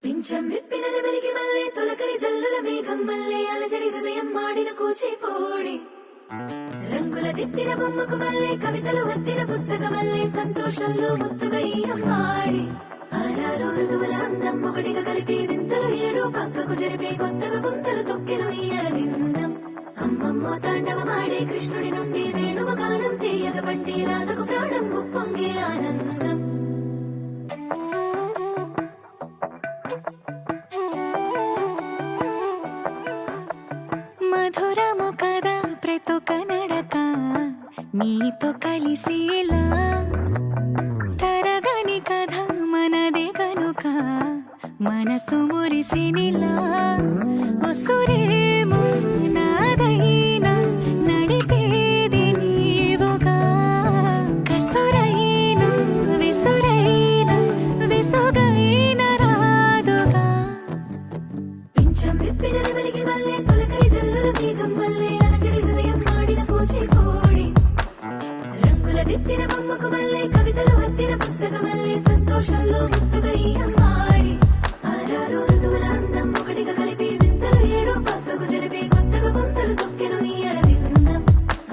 పింఛం విప్పిన నెమలికి మళ్ళీ తొలకరి జల్లుల మేఘం మళ్ళీ అలజడి హృదయం మాడిన కూచిపోడి రంగుల దిద్దిన బొమ్మకు మళ్ళీ కవితలు వద్దిన పుస్తకమల్లే సంతోషంలో ముత్తుగా ఈ అమ్మాడి ఆరారు ఋతువుల అందం ఒకటిగా కలిపి వింతలు ఏడు పక్కకు జరిపే కొత్తగా పుంతలు తొక్కెను ఈ అరవిందం అమ్మమ్మో తాండవమాడే కృష్ణుడి నుండి వేణువ గానం తీయగ పండి రాధకు ప్రాణం ఉప్పొంగే ఆనందం మధురము కదా ప్రతొక నడక నీతో కలిసేలా తరగని కథ మనదే కనుక మనసు మురిసినిలా ఒసురేమో నాదైనా నడిపేది నీవుగా కసురైనా విసురైనా విసుగైన రాదుగా పింఛం విప్పిన నెమలికి మళ్ళీ తొలకరి జల్లుల మేఘం మళ్ళీ అలజడి హృదయం మాడిన కూచిపోడి రంగుల దిద్దిన బొమ్మకు మళ్ళీ కవితలు వద్దిన పుస్తకమల్లే సంతోషంలో ముత్తుగా ఈ అమ్మాడి ఆరారు ఋతువుల అందం ఒకటిగా కలిపి వింతలు ఏడు పక్కకు జరిపే కొత్తగా పుంతలు తొక్కెను ఈ అరవిందం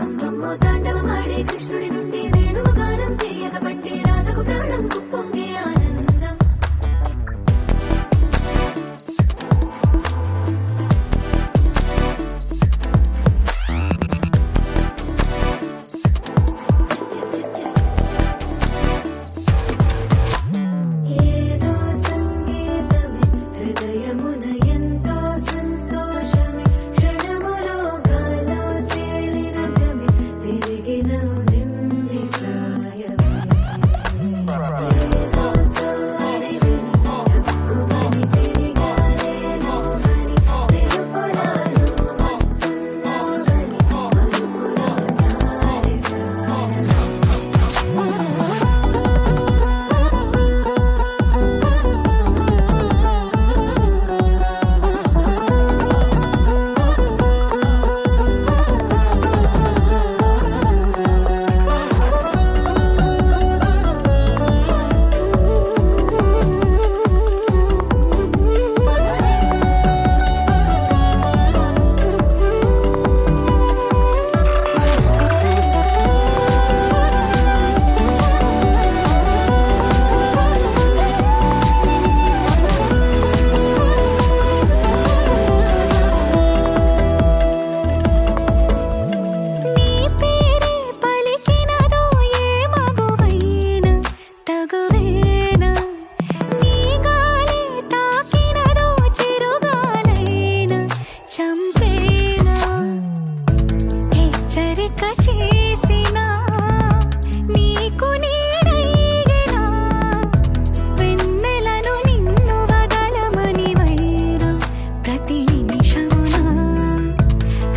అమ్మమ్మో తాండవమాడే కృష్ణుడి నుండి వేణువ గానం తీయగ పండి రాధకు ప్రాణం ఉప్పొంగే ఆనందం ఏదో సంగీతమే హృదయమున ఎంతో సంతోషమే క్షణములో గాలో తేలిన భ్రమే తిరిగిన వింది ప్రాయమే ఏదో సోయని తక్కువని తిరిగాలేను అని తెలుపులాను వస్తున్నావని మరుపులో జారి ప్రాణమే నీ పేరే పలికినదో ఏ మగువైనా తగువేనా నీ గాలి తాకినదో చిరుగాలైనా చంపేనా హెచ్చరిక చేసినా నీకు నీడైనా వెన్నెలను నిన్ను వదలమని వైరా ప్రతి నిమిషమునా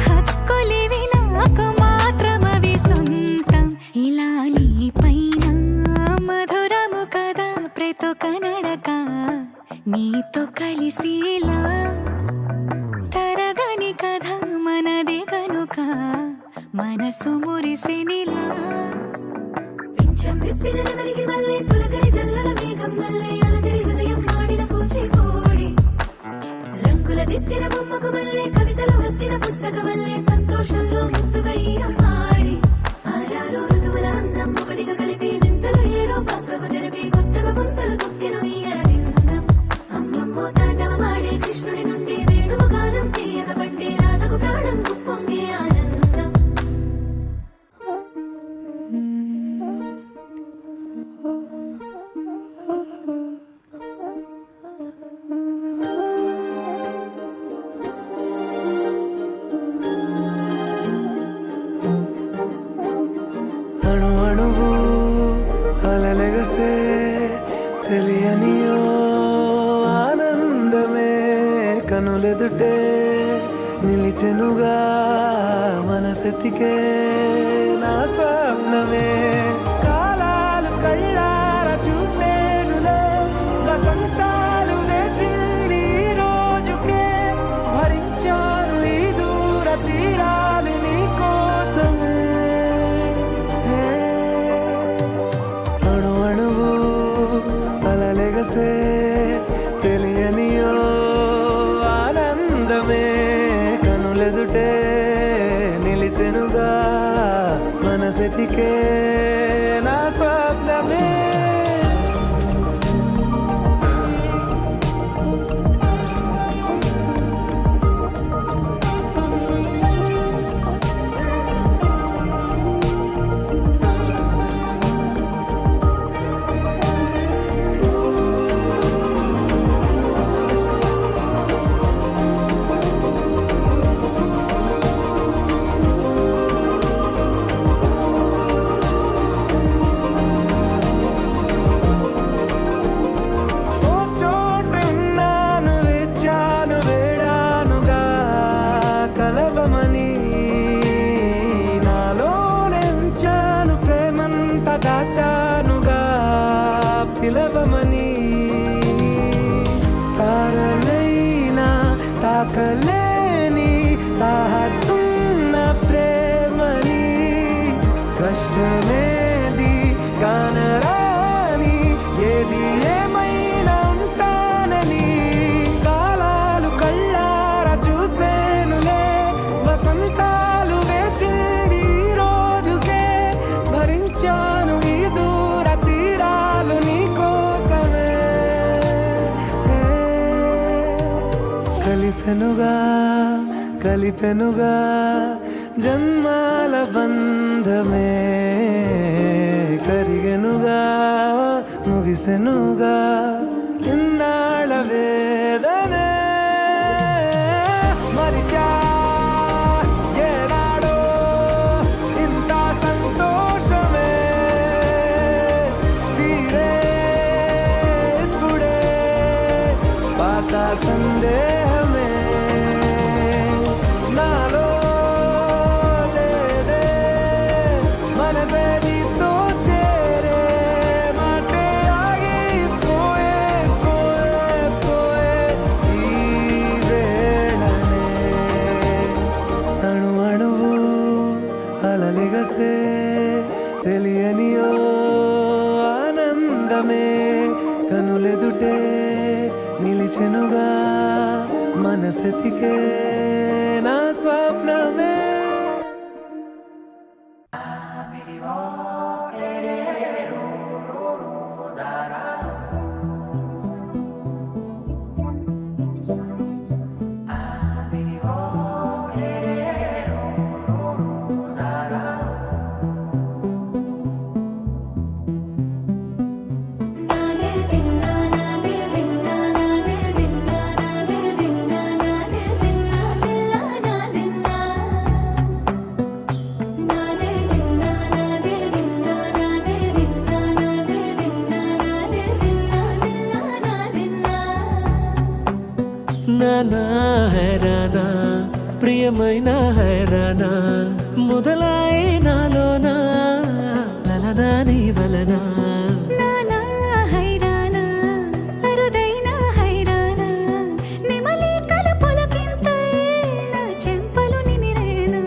హక్కులివి నాకు మాత్రమవి సొంతం ఇలా నీ పైన మధురము కదా ప్రతొక నడక నీతో కలిసేలా తరగని కథ మనదే కనుక మనసు మురిసినిలా పింఛం విప్పిన నెమలికి మళ్ళీ తొలకరి జల్లుల మేఘం మళ్ళీ అలజడి హృదయం మాడిన కూచిపోడి రంగుల దిద్దిన బొమ్మకు మళ్ళీ కవితలు వద్దిన పుస్తకమల్లే సంతోషంలో ముత్తుగా ఈ అమ్మాడి ఆరారు ఋతువుల అందం ఒకటిగా కలిపి వింతలు ఏడు పక్కకు జరిపి కొత్తగా పుంతలు తొక్కెను ఈ అరవిందం అమ్మమ్మో తాండవమాడే కృష్ణుడి నుండి వేణువ గానం నిలిచెనుగా మనసెతికే నా స్వప్నమే కాలాలు కళ్ళార చూసేనులే వసంతాలు వేచింది ఈ రోజుకే భరించాను ఈ దూర తీరాలు నీ కోసమే అణు అణువు అలలెగసే తెలియనియో ఆనందమే కనులెదుటే నిలిచెనుగా మనసెతికే నా స్వప్నమే ఓ చోటున్నాను వేచాను వేడానుగా కలవమని నాలో నెంచాను ప్రేమంత దాచానుగా పిలవమని తారలైనా తాకలేని తాహతున్న ప్రేమని కష్టమేది కానరాని ఏది ఏమైనా ఉంటానని కాలాలు కళ్ళార చూసేనులే వసంతాలు వేచింది ఈ రోజుకే భరించాను ఈ దూర తీరాలు నీ కోసమే కలిసెనుగా కలిపెనుగా జన్మాల బంధమే కరిగెనుగా ముగిసెనుగా ఇన్నాళ్ళ వేదనే మరిచా ఏనాడో ఇంత సంతోషమే తీరే ఇప్పుడే పాత సందేహమే నాలో లేదే మనసే నీతో చేరే మాటే ఆగిపోయే పోయే పోయే ఈ వేళనే అణు అణువు అలలెగసే తెలియనియో ఆనందమే కనులెదుటే నిలిచెనుగా మనసెతికే నా స్వప్నమే నానా హైరానా ప్రియమైన హైరానా మొదలాయి నాలోనా లలనా నీ వలనా నానా హైరానా అరుదైన హైరానా నెమలి కలుపులకింతై నా చెంపలు నిమిరేనా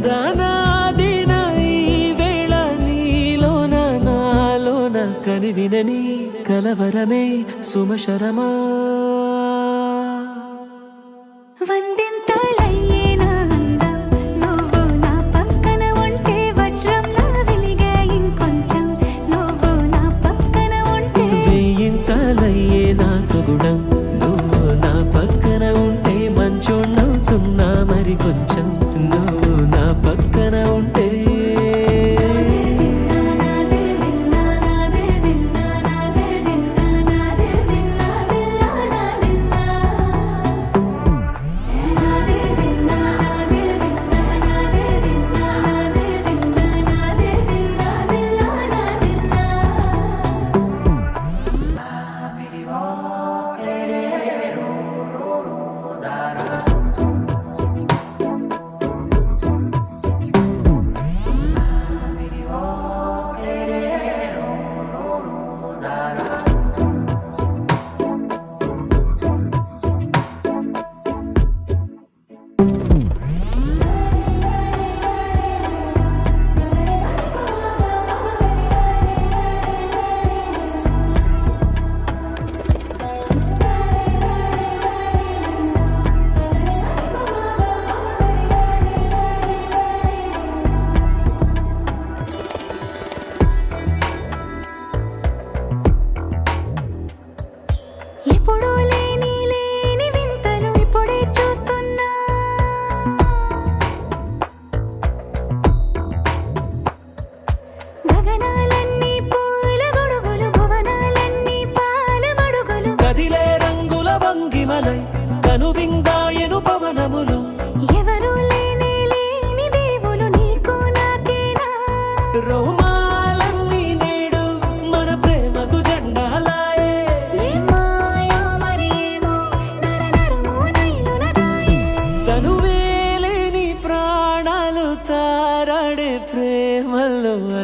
దానా దీనా ఈ వేళ నీలోన నాలోన కనివినని కలవరమే సుమశరమా వందింతలయ్యేనా అందం నువ్వు నా పక్కన ఉంటే వజ్రంలా వెలిగే ఇంకొంచెం నువ్వు నా పక్కన ఉంటే వేయింతలయ్యే నా సుగుణం నువ్వు నా పక్కన ఉంటే మంచోణ్ణవుతున్నా మరి కొంచెం నువ్వు నా పక్కన ఉంటే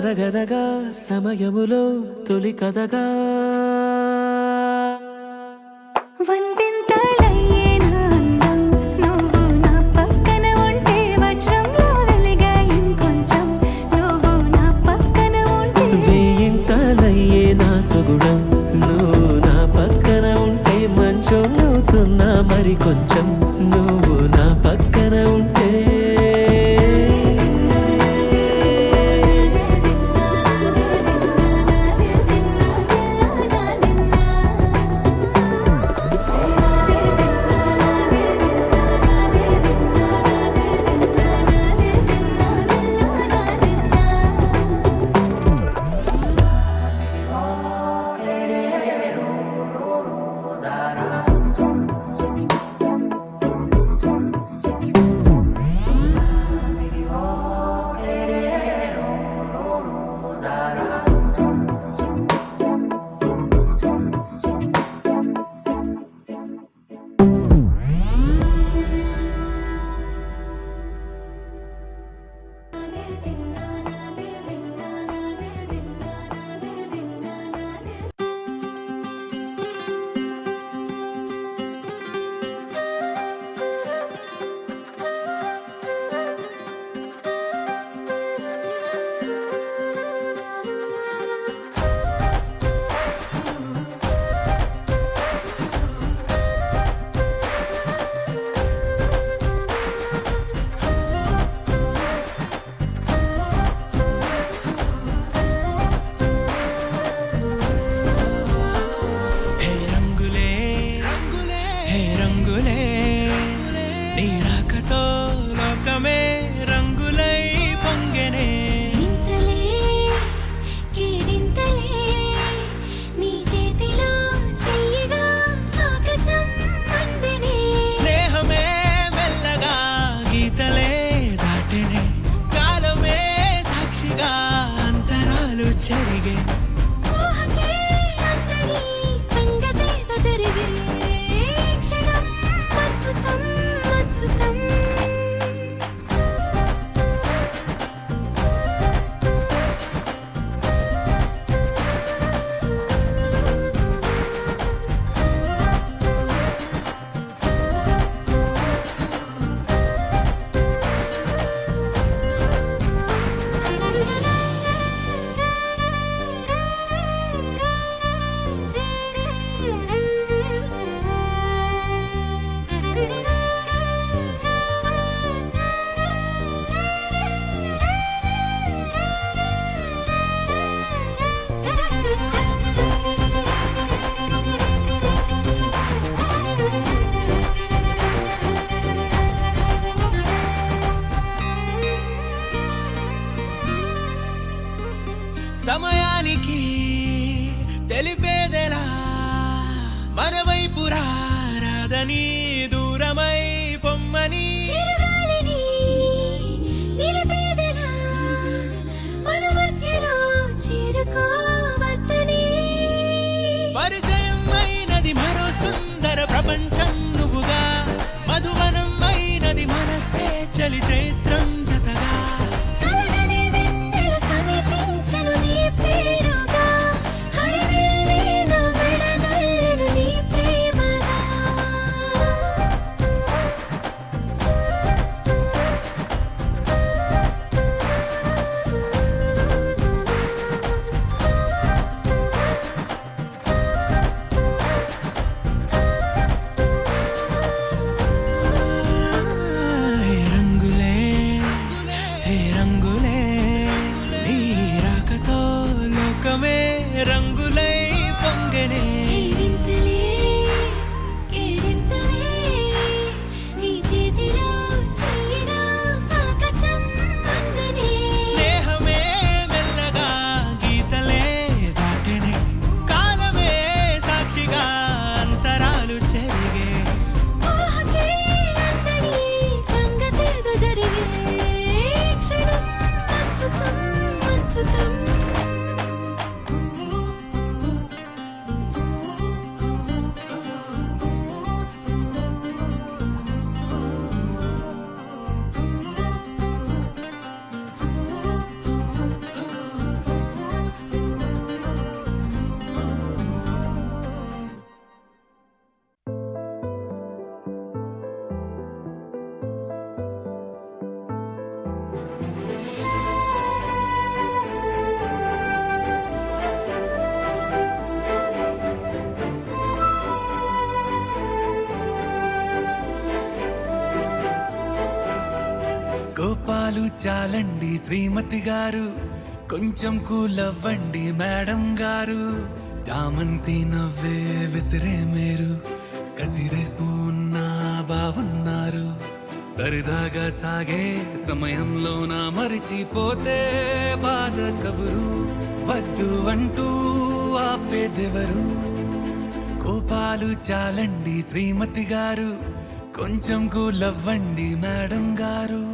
అరగనగా సమయములో తొలి కథగా వందింతలయ్యే నా అందం నువ్వు నా పక్కన ఉంటే వజ్రంలా వెలిగే ఇంకొంచెం నువ్వు నా పక్కన ఉంటే వేయింతలయ్యే నా సొగుడం నువ్వు నా పక్కన ఉంటే మంచోళ్ళవుతున్నా మరి కొంచెం నువ్వు నా పక్కన ఉంటే ఇంతలే కేరింతలే నీ చేతిలో చెయ్యగా ఆకాశం అందనే స్నేహమే మెల్లగా గీతలే దాటెనే కాలమే సాక్షిగా అంతరాలు చెరిగే ఊహకే అందరి సంగతేదో జరిగే క్షణం అద్భుతం అద్భుతం సమయానికి తెలిపేదెలా మన వైపు రాదని దూరమై పొమ్మని చిరుగాలిని నిలిపేదెలా మన మధ్యలో చేరుకోవద్దని పరిచయం అయినది మరో సుందర ప్రపంచం నువ్వుగా మధువనం అయినది మనసే చలి చైత్రం జతగా కలగని వెన్నెల సమీపించను నీ పేరుగా హరివెల్లి నా మెడనల్లను నీ ప్రేమగా రంగులే కోపాలు చాలండి శ్రీమతి గారు, కొంచెం కూలవ్వండి మేడం గారు. చామంతి నవ్వే విసిరే మేరు, కసిరేస్తూ ఉన్నా బాగున్నారు. సరదాగా సాగే సమయంలో నా మరిచిపోతే బాధ కబురు, వద్దు అంటూ ఆపేదెవరు. కోపాలు చాలండి శ్రీమతి గారు, కొంచెం కూలవ్వండి మేడం గారు.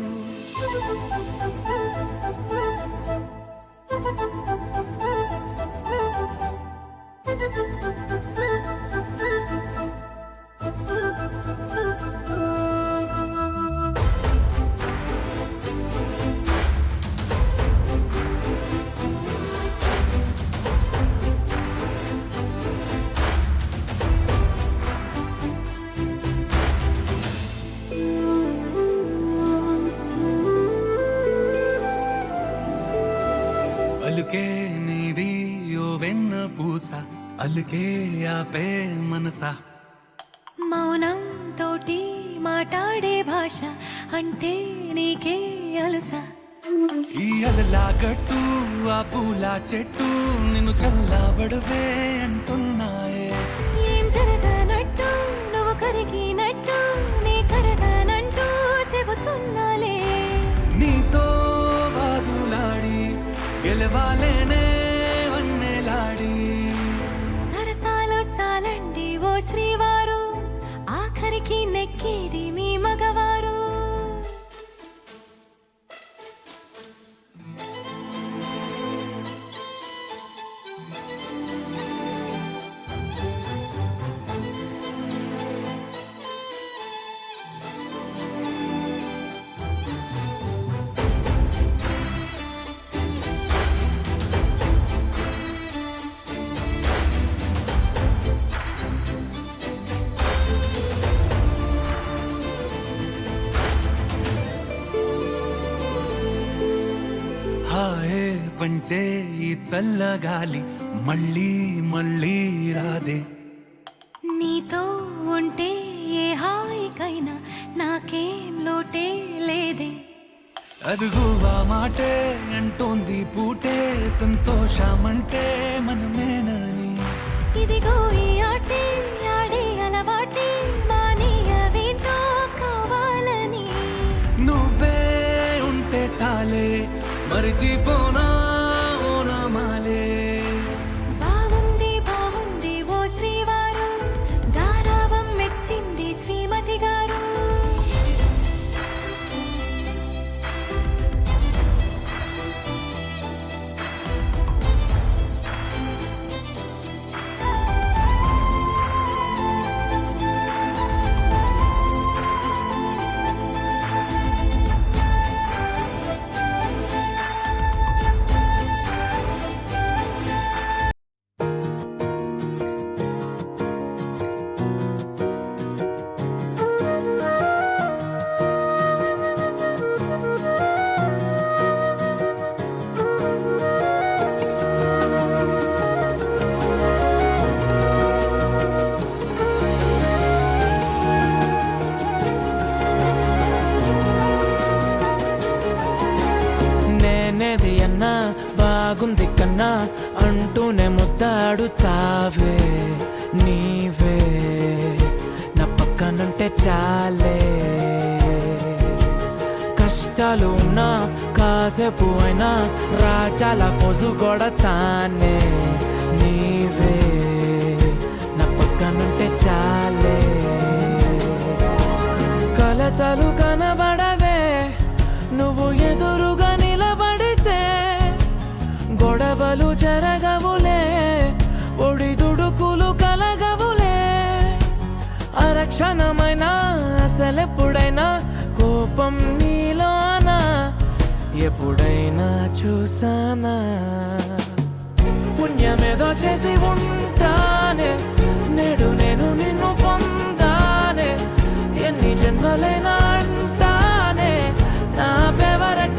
అలుకే నీది ఓ వెన్న పూస, అలుకే ఆపే మనసా. మౌనం తోటి మాట్లాడే భాష అంటే నీకే అలుసా. ఈ అలలా గట్టు ఆ పూల చెట్టు నిన్ను చల్లబడవే అంటున్నాయే. ఏం జరగనట్టు నువ్వు కరిగినట్టు నీ కరగనంటూ చెబుతున్నాలే. నీతో వాదులాడి గెలవాలేనే వన్నెలాడి. సరసాలు చాలండి ఓ శ్రీవారు, ఆఖరికి నెక్కేది మీ మగవారు. హాయే పంచే ఈ చల్లగాలి మళ్ళీ మళ్ళీ రాదే. నీతో ఉంటే ఏ హాయికైనా నాకేం లోటే లేదే. అదుగు ఆ మాటే అంటోంది పూటే, సంతోషమంటే మనమేనని. ఇదిగో ఈ ఆటే ఆడే అలవాటే మానేయ వేంటో కావాలని. నువ్వే ఉంటే చాలే మరిచిపోనా ఓనమాలే. బాగుంది బాగుంది ఓ శ్రీవారు, గారాబం మెచ్చింది శ్రీమతి గారు. నేనేది అన్నా బాగుంది కన్నా అంటూనే ముద్దాడుతావే. నీవే నా పక్కనుంటే చాలే. కష్టాలు ఉన్నా కాసేపు అయినా రాజాల ఫోజు కొడతానే. నీవే నా పక్కనుంటే చాలే. కలతలు కనబడవే నువ్వు ఎదురుగా నిలబడితే, గొడవలు జరగవులే ఒడిదుడుకులు కలగవులే. అరక్షణమైనా అసలెప్పుడైనా కోపం నీలోనా ఎప్పుడైనా చూసానా. పుణ్యమేదో చేసి ఉంటానే నేడు నేను నిన్ను పొందానే. ఎన్ని జన్మలైనా అంటానే నా ఫేవరెట్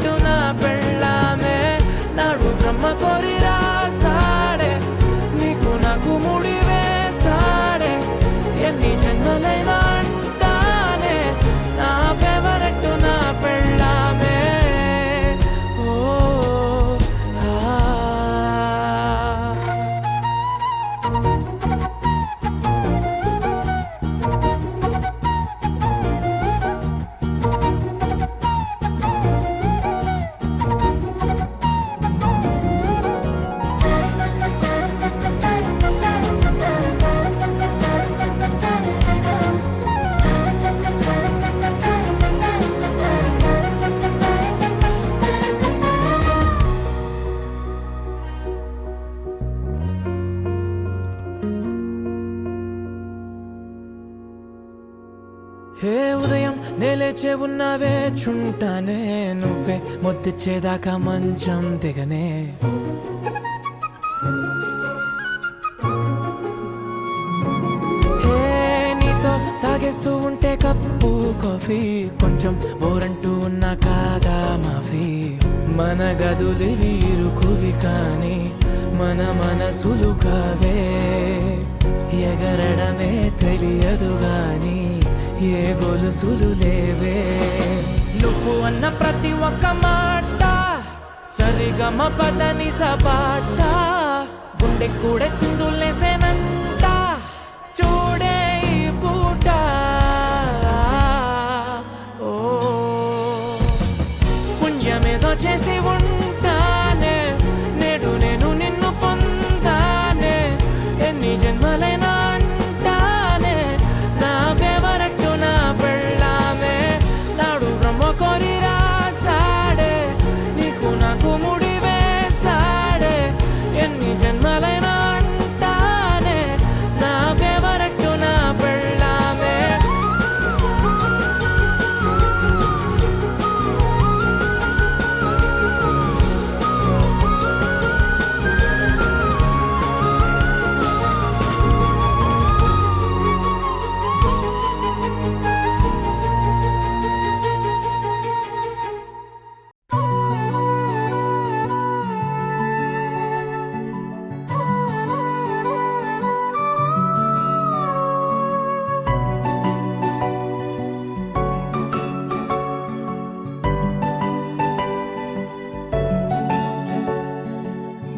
లేచే ఉన్నావే చుంటానే నువ్వే ముద్దిచ్చేదాకా మంచం దిగనే నీతో తాగేస్తూ ఉంటే కప్పు కాఫీ కొంచెం బోరంటూ ఉన్నా కాదా మాఫీ మన గదులివి ఇరుకువి కానీ మన మనసులు కావే ఎగరడమే తెలియదు గాని ఏ గొలుసులు లేవే నువ్వు అన్న ప్రతి ఒక్క మాట సరిగమ పదని సపాట గుండె కూడా చిందులేసేనంట చూడే ఈ పూట ఓ పుణ్యమేదో చేసి ఉంటానే నేడు నేను నిన్ను పొందానే ఎన్ని జన్మలైనా అంటానే నా ఫేవరెట్ నా పెళ్ళామే నాడు బ్రహ్మ కోరి రాసాడే నీకు నాకు ముడి వేసాడే ఎన్ని జన్మలైనా అంటానే నా ఫేవరెట్ నా పెళ్ళామే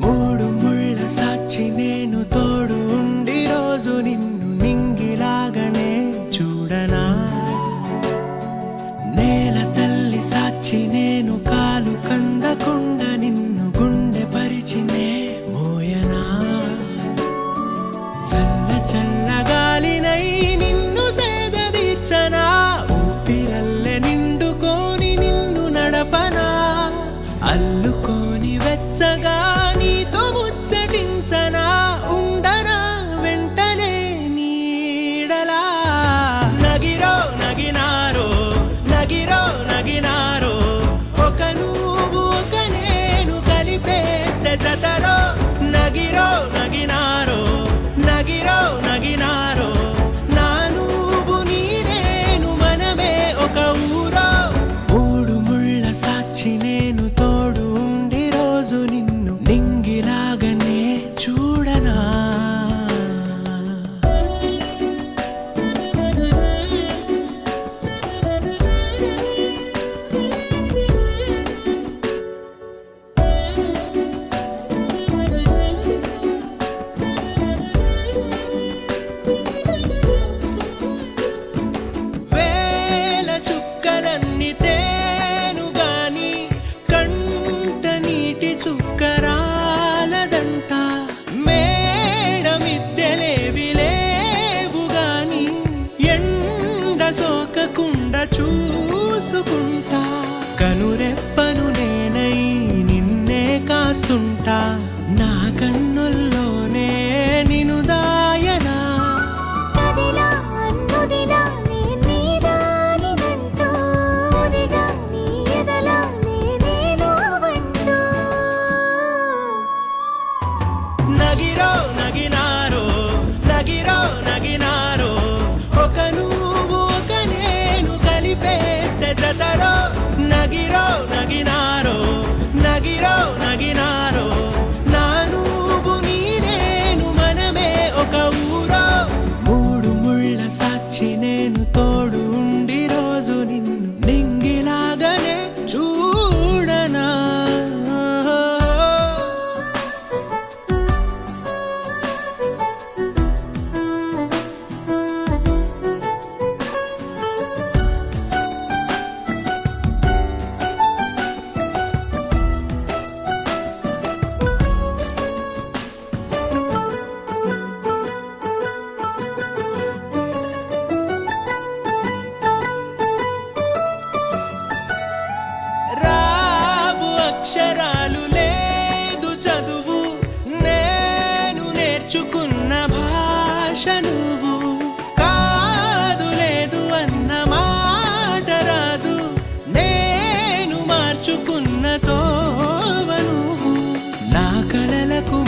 మూడు ముళ్ళ సాక్షి నేను తోడు ఉండి రోజు నిన్ను నింగిలాగనే చూడనా నేల తల్లి సాక్షి నేను కాలు కందకుండా నిన్ను గుండె పరిచినే మోయనా చల్ల చల్ల గాలినై నిన్ను సేదదీర్చనా ఊపిరల్లె నిండుకొని నిన్ను నడపనా అల్లుకొని వెచ్చగా నీతో ముచ్చటించనా ఉండనా వెంటనే నీడలా నగిరో నగినారో నగిరో నగినారో ఒక నువ్వు ఒక నేను కలిపేస్తే జతలో నగిరో నగినారో నగిరో నగినారో నా నువ్వు నీ నేను మనమే ఒక ఊరో మూడు ముళ్ళ సాక్షి నేను తోడు ఉండి రోజు నిన్ను నింగిలాగనే చూడనా వేల చుక్కలన్నీ తేను గాని కంట నీటి చుక్కరాలదంట మేడ మిద్దెలేవి లేవు గాని ఎండ సోకకుండా చూసుకుంటా కనురెప్పను నేనై నిన్నే కాస్తుంటా నా కన్నుల్లోనే నిను దాయనా కదిలా అన్నుదిలా నీ దానినంటూ ఉదిగా నీ ఎదలా నేను వంటూ నగిరో నగినారో నగిరో నగినారో ఒక నువ్వు ఒక నేను కలిపేస్తే జతలో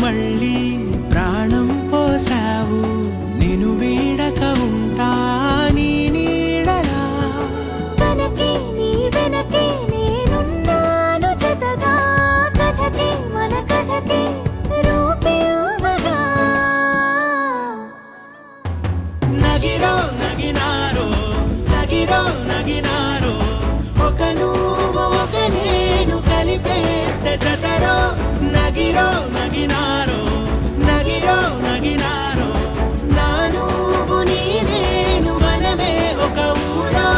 మళ్ళీ ప్రాణం పోసావు. నిన్ను వీడక ఉంటా నీ నీడలా. కనకే నీ వెనకే నేనున్నాను జతగా, కథకే మన కథకే రూపివ్వగా. నగిరో నగినారో నగిరో నగినారో, ఒక నువ్వు ఒక నేను కలిపేస్తే జతరో. నగిరో నగినారో నగిరో నగినారో, నా నువ్వు నీ నేను మనమే ఒక ఊరో.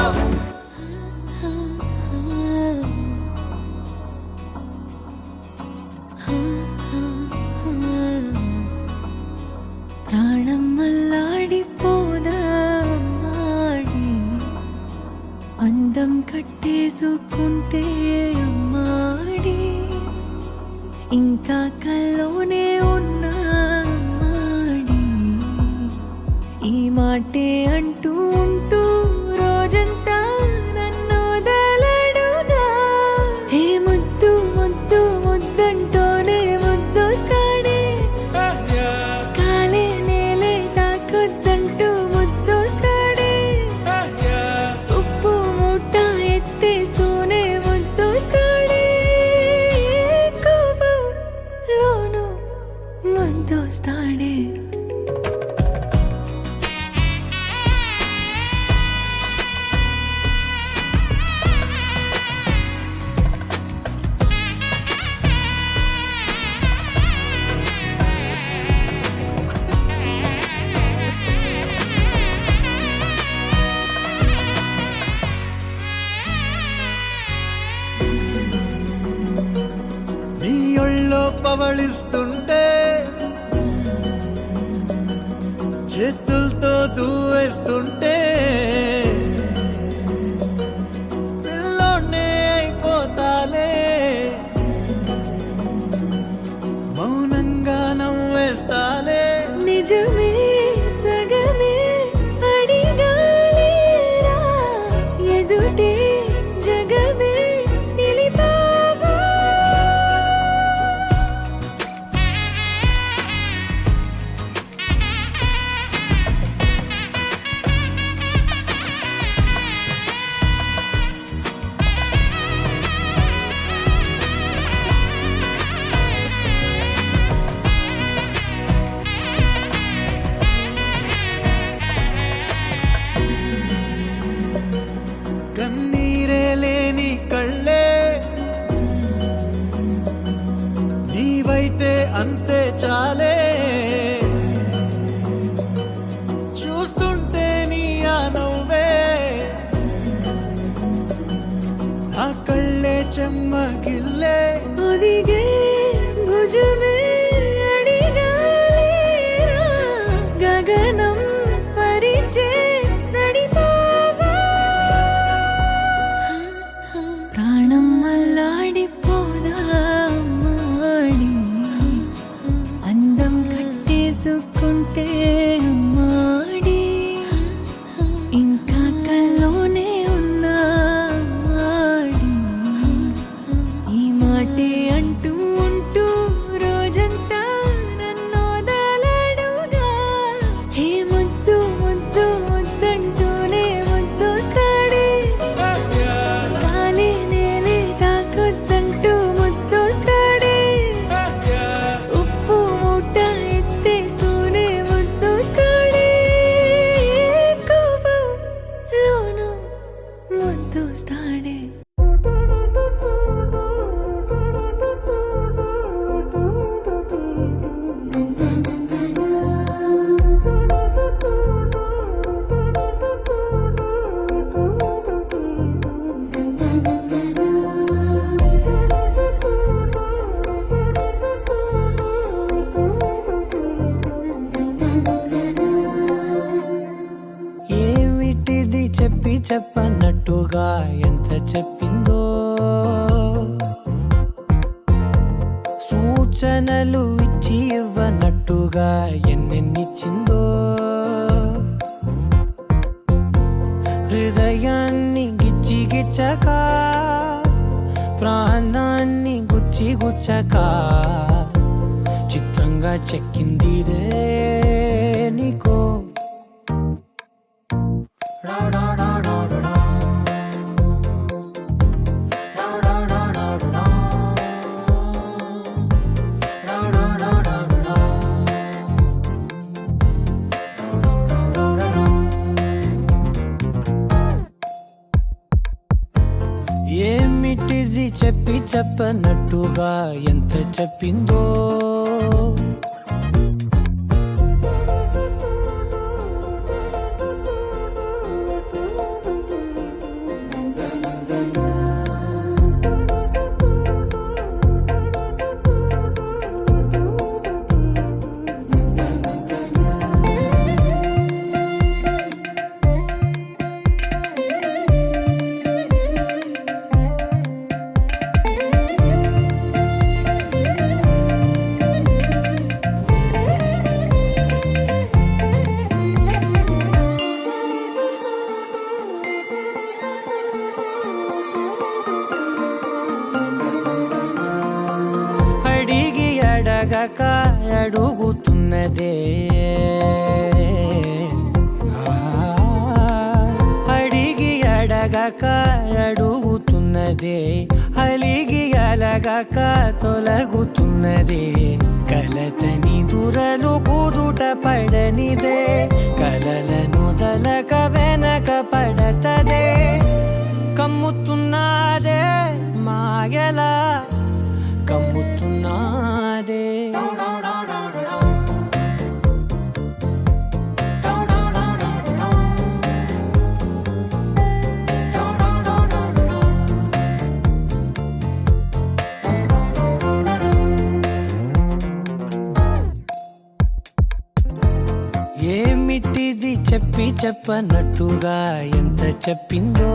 ప్రాణం మల్లాడిపోదా మాడి, అందం కట్టేసుకుంటే అమ్మాడి. ఇంకా కల్లోనే ఉన్నా మాడి, ఈ మాటే అంటూ ఉంటూ రోజంతా నన్ను వదలడుగా. హే ముద్దు ముద్దు ముద్దంటూనే ముద్దొస్తాడే, కాలే నేలే తాకొద్దంటూ ముద్దొస్తాడే. ఉప్పు మూట ఎత్తేస్తూనే ముద్దొస్తాడే, కోపంలోనూ ముద్దొస్తాడే. నీ ఒళ్ళో పవళిస్తుంటే చేతులతో దూవేస్తుంటే, పిల్లోనే అయిపోతాలే. మౌనంగా నవ్వేస్తాలే. నిజమే సగమే అడిగాలేరా, ఎదుటే జగమే నిలిపావా. కన్నీరే లేని కళ్ళే నీవైతే అంతే చాలే. చూస్తుంటే నీ ఆ నవ్వే నా కళ్ళే చెమ్మగిల్లే. ఒదిగే భుజమే అడిగాలేరా, గగనం పరిచే నడిపావా. ప్రాణం మల్లాడిపోదా మాడి, అందం కట్టేసుకుంటే అమ్మాడి. ఇంకా కల్లోనే ఉన్నా మాడి, ఈ మాటే అంటూ ఉంటూ రోజంతా నన్ను వదలడుగా. హే ముద్దు ముద్దు ముద్దంటూనే ముద్దొస్తాడే, కాలే నేలే తాకొద్దంటూ ముద్దొస్తాడే. ఉప్పు మూట ఎత్తేస్తూనే ముద్దొస్తాడే, కోపంలోనూ ముద్దొస్తాడే. ఏమిటిది చెప్పి చెప్పన్నట్టుగా ఎంత చెప్పిందో, సూచనలు ఇచ్చి ఇవ్వనట్టుగా ఎన్నెన్నిచ్చిందో. హృదయాన్ని గిచ్చి గిచ్చక, ప్రాణాన్ని గుచ్చి గుచ్చక, చిత్రంగా ఇష్టంగా చెక్కిందిరే నీకో డా డా డా డా డా డా. డా డా డా డా డా డా. డా డా డా డా డా డా. ఏమిటిది చెప్పి చెప్పనట్టుగా ఎంత చెప్పిందో అడిగి అడగక అడుగుతున్నదే అడిగి అడగక అడుగుతున్నదే అలిగి అలగక తొలగుతున్నదే కలతని దురలు కుదుట పడనిదే కలలను దలక వెనక పడతదే కమ్ముతున్నదే మాయలా కమ్ముతున్నదే ఏమిటిది చెప్పి చెప్పనట్టుగా ఎంత చెప్పిందో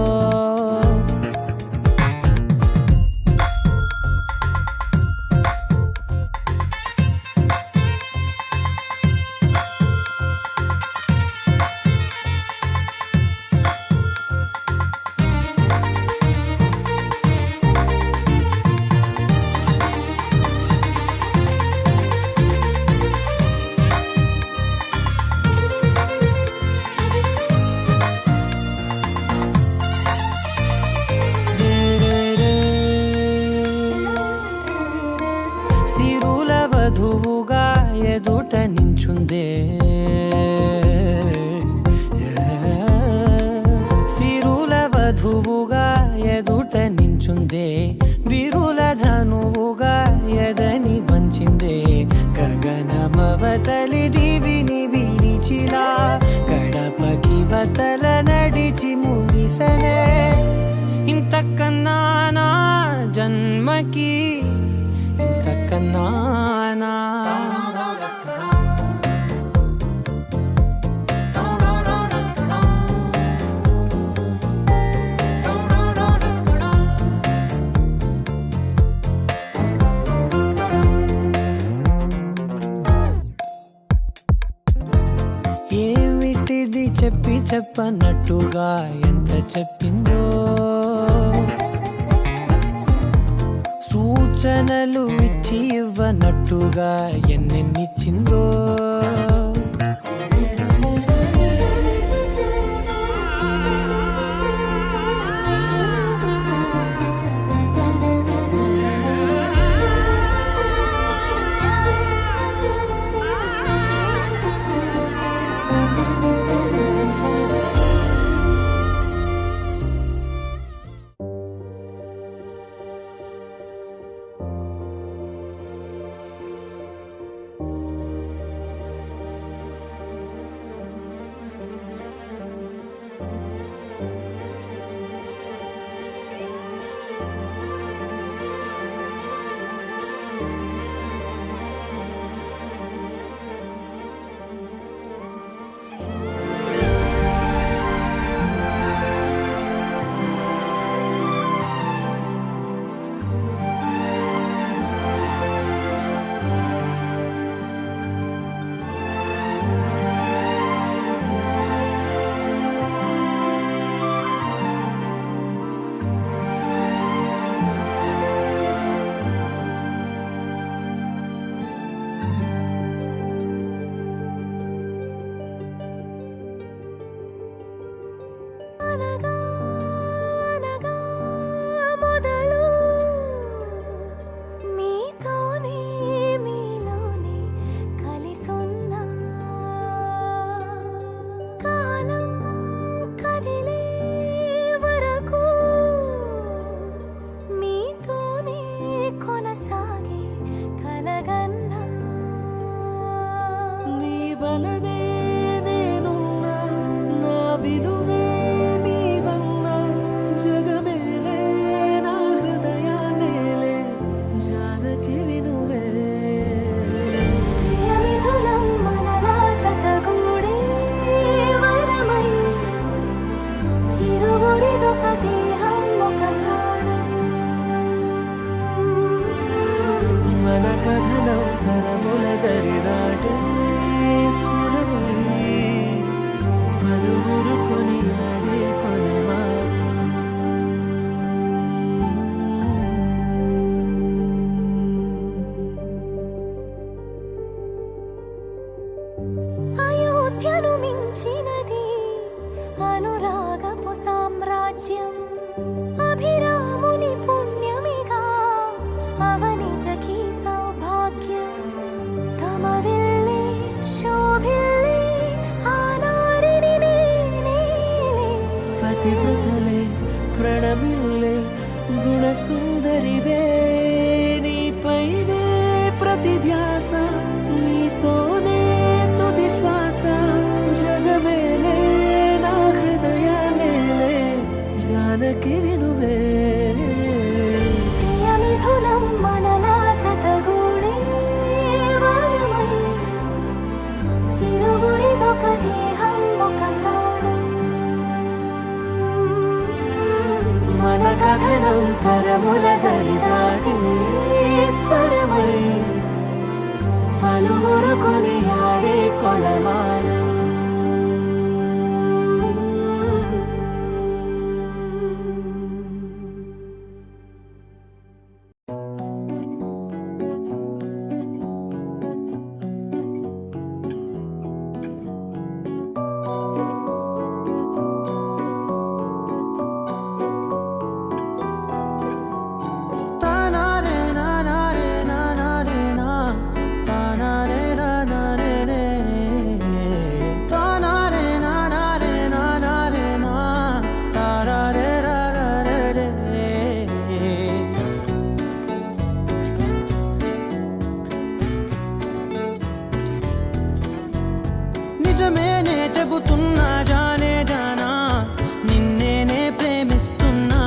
సిరుల వధువుగా ఎదుట నించుందే సిరుల వధువుగా ఎదుట నించుందే విరుల ధనువుగా ఎదని వంచిందే గగనమవతలి దివిని విడిచిలా గడపకి వతల నడిచి మురిసనే ఇంతకన్నా నా జన్మకి ఇంతకన్నా ఏమిటిది చెప్పి చెప్పనట్టుగా ఎంత చెప్పిందో సూచనలు ఇచ్చి ఇవ్వనట్టుగా ఎన్నెన్నిచ్చిందో పతివ్రతలే ప్రణమిల్లే గుణసుందరివే నీపైనే ప్రతి ధ్యాస నీతోనే తుది శ్వాస జగమేలే నా హృదయాలేలే జానకి వినువే ప్రియమిథునం మనలా జతగూడే వరమై ఇరువురిదొక దేహం ఒక ప్రాణం మన కథనం తరముల దరిదాటి స్వరమై పలువురు కొనియాడే కొలమానం నిజమేనే చెబుతున్నా జానే జానా నిన్నేనే ప్రేమిస్తున్నా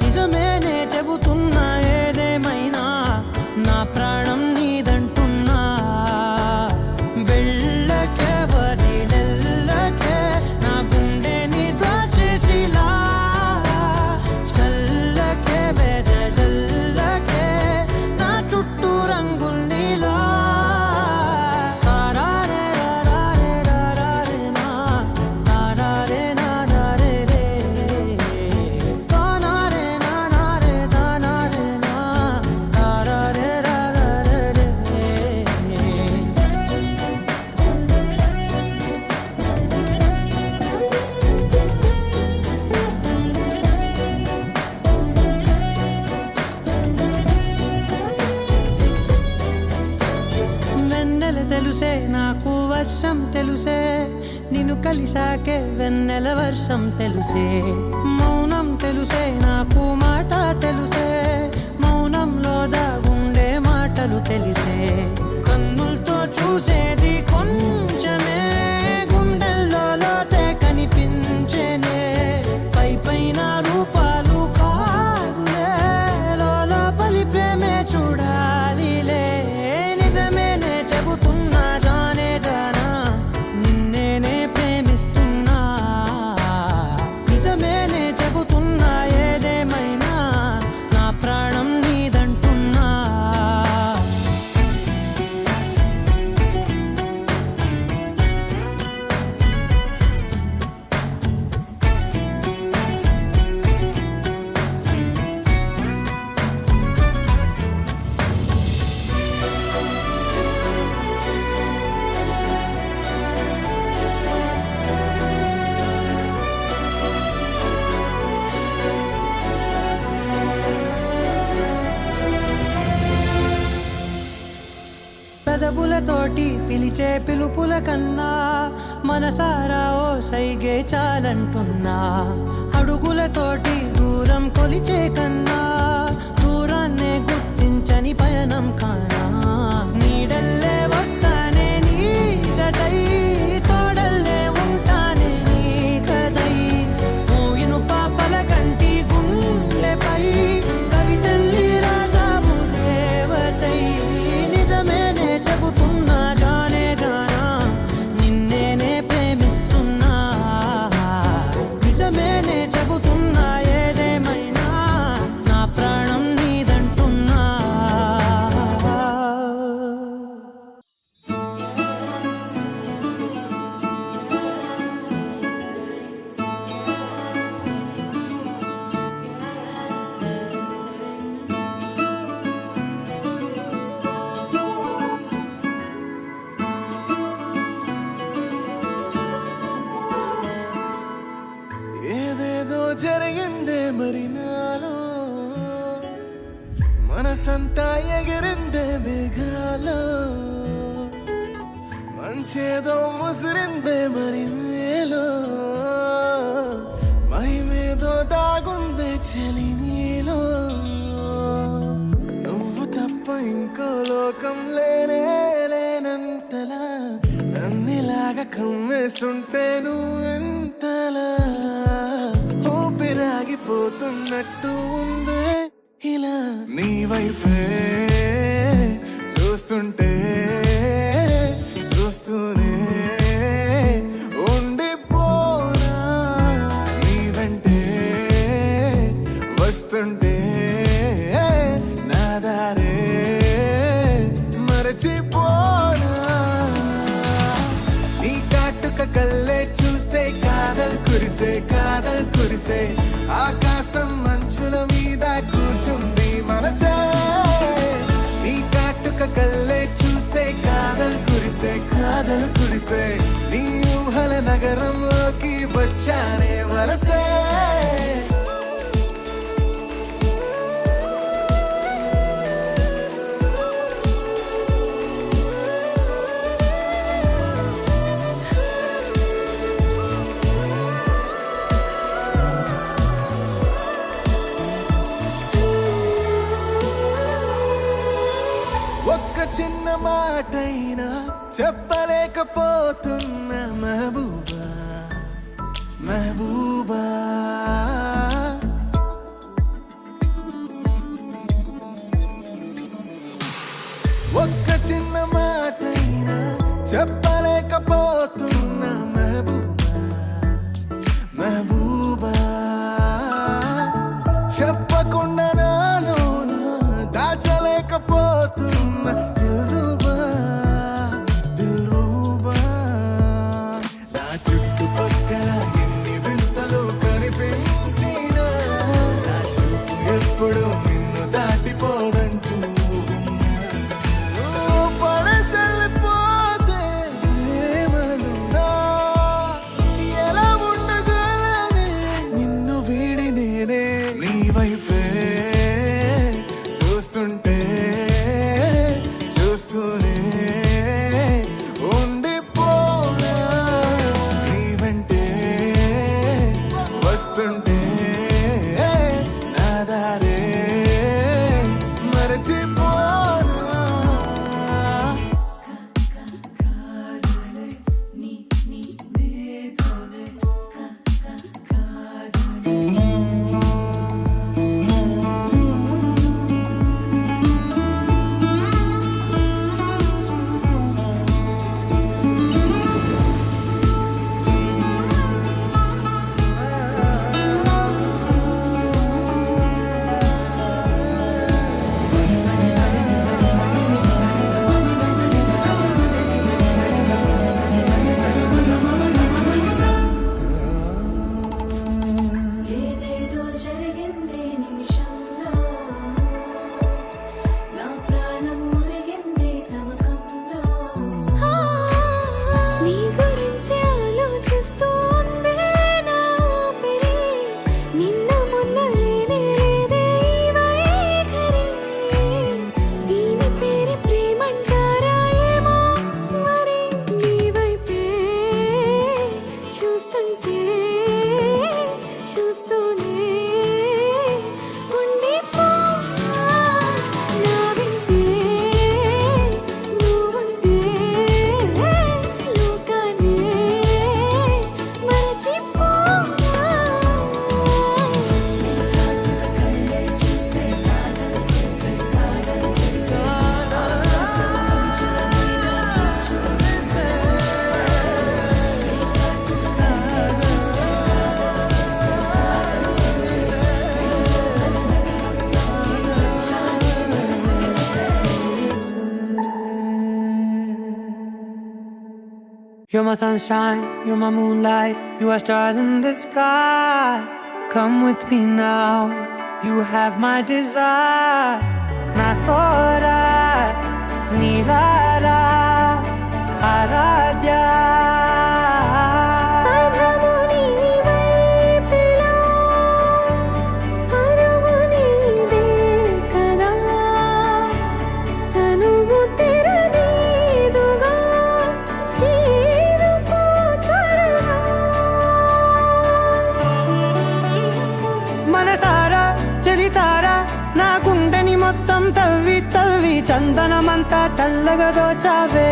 నిజమేనే చెబుతున్నా ఏదేమైనా నా ప్రాణం నీదంటున్నా వెళ్ళకే వదిలెల్లకే నా గుండెని దాచేసిలా చల్లకే వెదజల్లకే నా చుట్టూ రంగుల్నిలా వెన్నెల తెలుసే నాకు వర్షం తెలుసే నిన్ను కలిసాకే వెన్నెల వర్షం తెలుసే మౌనం తెలుసే నాకు మాట తెలుసే మౌనంలో దాగుండే మాటలు తెలిసే కన్నులతో చూసేది కొంచెమే గుండెల్లో లోతే కనిపించేనే పై పైన రూపాలు కాదులే లోపలి ప్రేమే చూడాలిలే నిజమేనే చెబుతున్నా జానే జానా నిన్నేనే ప్రేమిస్తున్నా నిజమేనే చెబుతున్నా ఏదేమైనా నా ప్రాణం నీదంటున్నా పెదవులతోటి పిలిచే పిలుపుల కన్నా మనసారా ఓ సైగే చాలంటున్నా అడుగులతోటి దూరం కొలిచే కన్నా దూరాన్నే గుర్తించని పయనం కానా నీడల్లే వస్తానే నీ జతై తోడల్లే ఉంటానే నీ కదై మోయిను పాపల కంటి గుండెపై కవితల్లి రాజావు రేవతై నిజమేనే చెబుతున్నా జానే జానా నిన్నేనే ప్రేమిస్తున్నా నిజమేనే చెబుతున్నా ఏదేమైనా నా ప్రాణం నీదంటున్నా ఏదేదో జరిగిందే మరి నాలో మనసంతా ఎగిరిందే మేఘాలో మనసేదో ముసిరిందే మరి నేలో భయమేదో దాగుందే చలి నీలో, నువ్వు తప్ప ఇంకో లోకం లేనే లేనంతలా, నన్నిలాగా కమ్మేస్తుంటే నువ్వెంతలా, ఊపిరాగిపోతున్నట్టు ఉందే ఇలా, నీ వైపే చూస్తుంటే చూస్తూనే ఉండిపోనా, నీ వెంటే వస్తుంటే నా దారే మరచిపోనా, నీ కాటుక కళ్ళే చూస్తే కాదల్ కురిసే ఆకాశం మంచుల మీద కూర్చుంది మనసే, నీ కాటుక కళ్ళే చూస్తే కాదల్ కురిసే నీ ఊహల నగరంలోకి వచ్చానే వలసే. ఒక్క చిన్న మాటైనా చెప్పలేకపోతున్నా మహబూబా మహబూబా, ఒక్క చిన్న మాటైనా చెప్పలేకపోతున్నా మహబూబా మహబూబా, చెప్పకుండా నాలోన దాచలేకపోతున్నా దిల్రూబా, నా చుట్టుపక్కల ఎన్ని వింతలు కనిపించినా, నా చూపు ఎప్పుడు నిన్ను దాటిపోదంటూ పడసలిపోతే ప్రేమలున్నా ఎలా ఉండగలనే నిన్ను వీడి నేనే, నీ వైపే చూస్తుంటే చూస్తూనే ఉండిపోనా, నీ వెంటే వస్తుంటే నా దారే మరచిపోనా. ఏదేదో జరిగిందే నిమిషంలో, నా ప్రాణం మునిగిందే తమకంలో, నీ గురించి ఆలోచిస్తోంది నా ఊపిరి, నిన్న మొన్న లేనే లేదే ఈ వైఖరి, దీని పేరు ప్రేమంటారా ఏమో మరి, నీ వైపే చూస్తుంటే చూస్తూనే ఉండిపోనా, నా వెంటే నువ్వుంటే లోకాన్నే మరచిపోనా. కళ్ళే చూస్తే కాదల్ కురిసే ఆకాశం మంచుల మీద కూర్చుంది You're my sunshine, you're my moonlight, you are stars in the sky. Come with me now, you have my desire. Na tora, nilara, aradya. పదము నీ వైపులా, పరుగు నీదే కదా, తనువు తెరనీదుగా, చేరుకో త్వరగా. మనసారా చలితారా నా గుండెని మొత్తం తవ్వి తవ్వి చందనమంతా చల్లగా దోచావే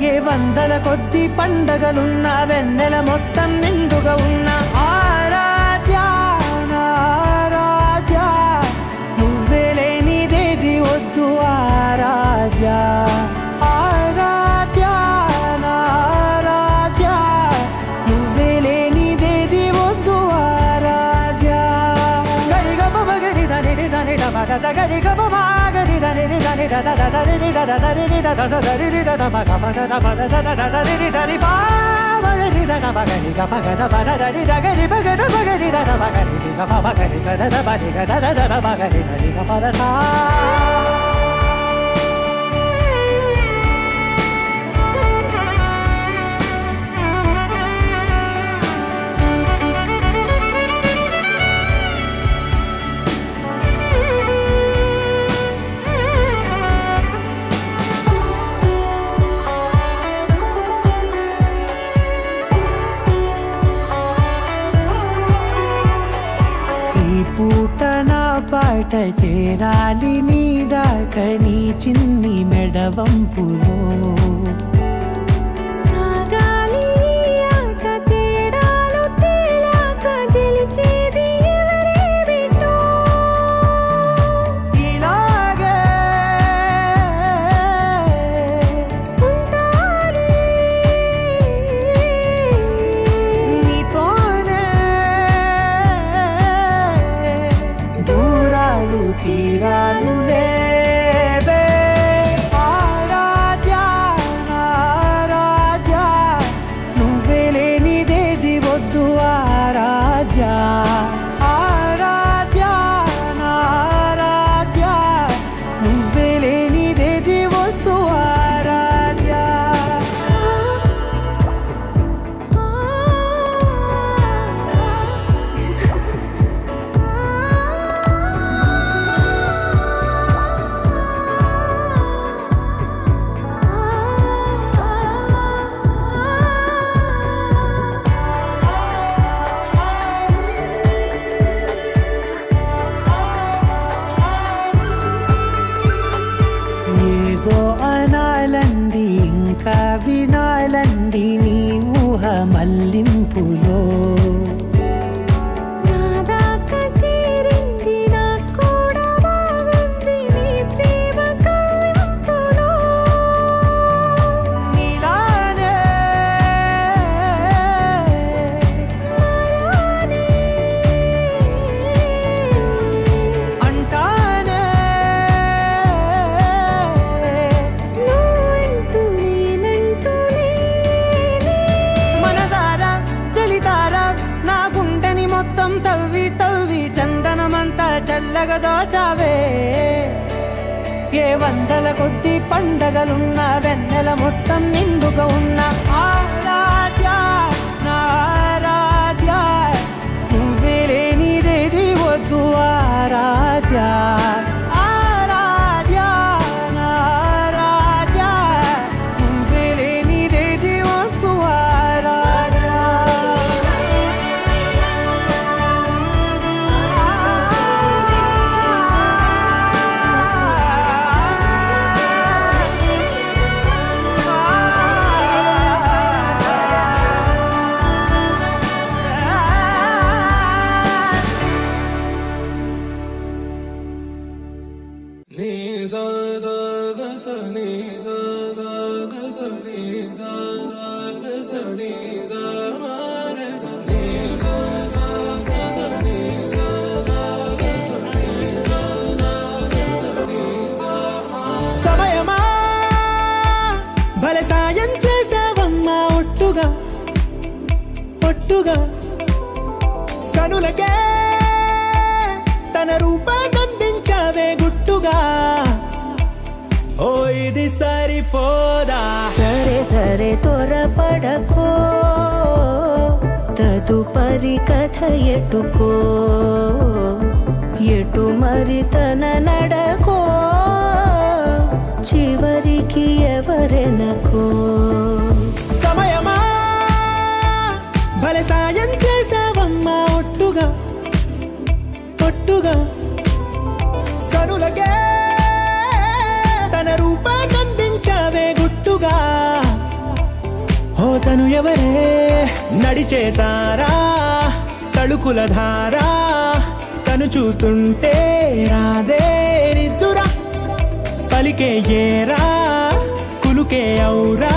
ఏ వందల కొద్ది పండగలున్న వెన్నెల మొత్తం నిండుగా ఉన్న ఆరాధ్య నా ఆరాధ్య నువ్వే లేనిదేది వద్దు ఆరాధ్య ఆరాధ్య నా ఆరాధ్య నువ్వే లేనిదేది వద్దు ఆరాధ్య గరిగ బగరి దని దని దబద గరి గబ మాగరి దని దని దద దని దద దని దద దని దద మగ మగ దబద దద దని దని బా మగరి దద మగరి గ మగ దబద దని దగరి మగ మగరి దద మగరి గ మగరి గ దద బని గ దద దద మగరి దని గ పద సా పూట నా పాట చేరాలి నీ దాకా నీ చిన్ని మెడవంపులో సాగాలి ఆట తేడాలు తేలాక గెలిచేది ఎవరే బిడ్డో ఇలాగే ఉంటాలి నీతోనే దూరాలు తీరాలు లేవే ఆరాధ్య నా ఆరాధ్య నువ్వే లేనిదేది వద్దు ఆరాధ్య ఆరాధ్య నా ఆరాధ్య నువ్వే లేనిదేది వద్దు ఆరాధ్య ఏదో అనాలండి ఇంకా వినాలండి నీ ఊహ మల్లింపులో నా దాకా చేరింది నాకు కూడా బాగుంది నీ ప్రేమ కవ్వింపులో నీలానే మరానే అంటానే నువ్వంటూ నేనంటూ లేనే మనసారా చలితారా నా గుండెని మొత్తం తవ్వి తవ్వి చందనమంతా చల్లగా దోచావే ఏ వందల కొద్ది పండగలున్న వెన్నెల మొత్తం నిండుగా ఉన్న ఆరాధ్య నా ఆరాధ్య నువ్వే లేనిదేది వద్దు ఆరాధ్య ఆరాధ్య నా ఆరాధ్య నువ్వే లేనిదేది వద్దు ఆరాధ్య నీ సా సా గ స నీ సా సా గ స నీ సా సా గ స నీ సా మా గ స నీ సా సా గ స నీ సా సా గ స నీ సా సా గ స నీ సా మా సమయమా భలే సాయం చేసావమ్మా ఒట్టుగా ఒట్టుగా కనులకే తన రూపాన్నందించావే గుట్టుగా ఓ ఇది సరిపోదా సరే సరే త్వరపడకో తదుపరి కథ ఎటుకో ఎటు మరి తన నడకో చివరికి ఎవరెనకో సమయమా భలే సాయం చేసావమ్మా ఒట్టుగా గుట్టుగా కనులకే తన రూపాన్నందించావే గుట్టుగా. ఓ తను ఎవరే నడిచే తారా తళుకుల ధారా తను చూస్తుంటే రాదే నిద్దురా పలికే ఏరా కులుకే ఔరా